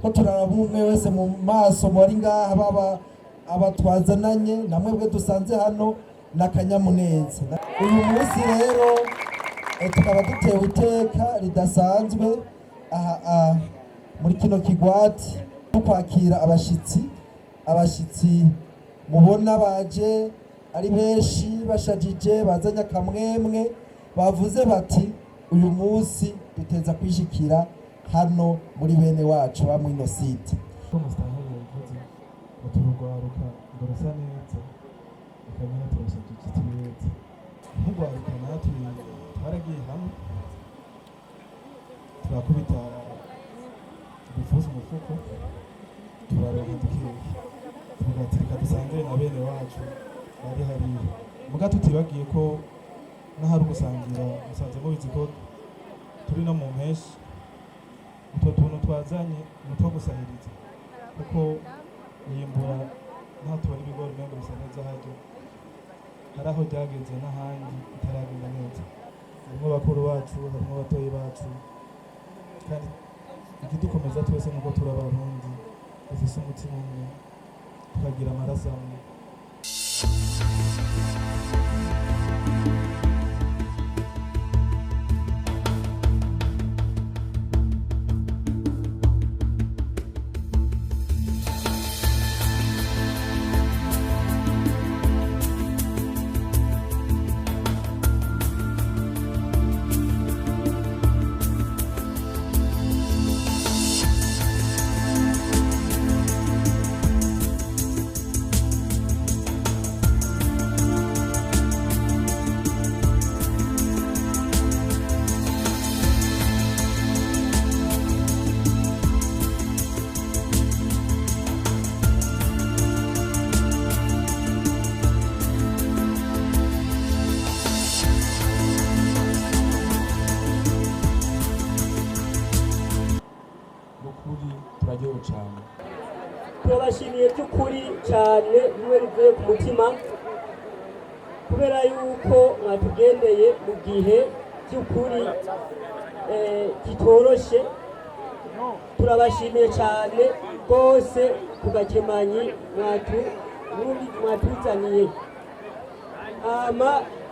ko turaraba umwe wese mu maso muri ngaha baba abatwazananye namwe bwe dusanze hano n'akanyamuneza. Uyu munsi rero tukaba dutewe iteka ridasanzwe aha muri kino kigwati kwakira abashitsi mubona baje ari benshi bashajije bazanye akamwemwe bavuze bati uyu munsi duteza kwishikira hano muri bene wacu bamwe ino site. turugwaruka ndorosa neza ikamenya turashaka kitwete nkugwaruka natwe twaragiye hamwe turakubita bifuza umufuko turaronka dukeya tugatirika dusanzwe na bene wacu bari hariya muga tutibagiye ko n'ahari gusangira musanze mubizi ko turi no mu mpeshi utwo tuntu twazanye nutwo gusahiriza kuko yimbura ntatubona ibigori mengo bisa neza haryo hari aho byageze n'ahandi bitaragenda neza harimo bakuru bacu harimo batoyi bacu kandi ikidukomeza twese nuko turi abarundi dufise umutima umwe tukagira amaraso amwe. turabashimiye by'ukuri cyane bimwe bivuye ku mutima kubera yuko mwatugendeye mu gihe by'ukuri kitoroshe. Turabashimiye cyane rwose ku gakemanyi mwatuzaniye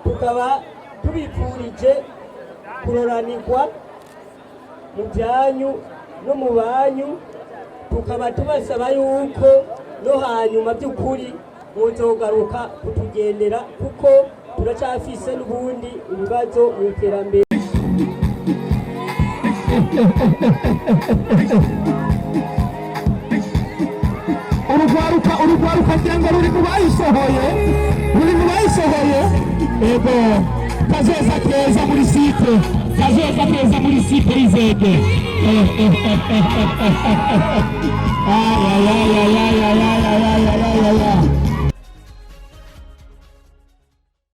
tukaba tubipfurije kuroranirwa mu byanyu no mu banyu, tukaba tubasaba yuko no hanyuma by'ukuri muzogaruka kutugendera kuko turacyafise n'ubundi ibibazo mu iterambere. urugwaruka cyangwa ruri mu bayisohoye ego kazoza keza muri site izege ay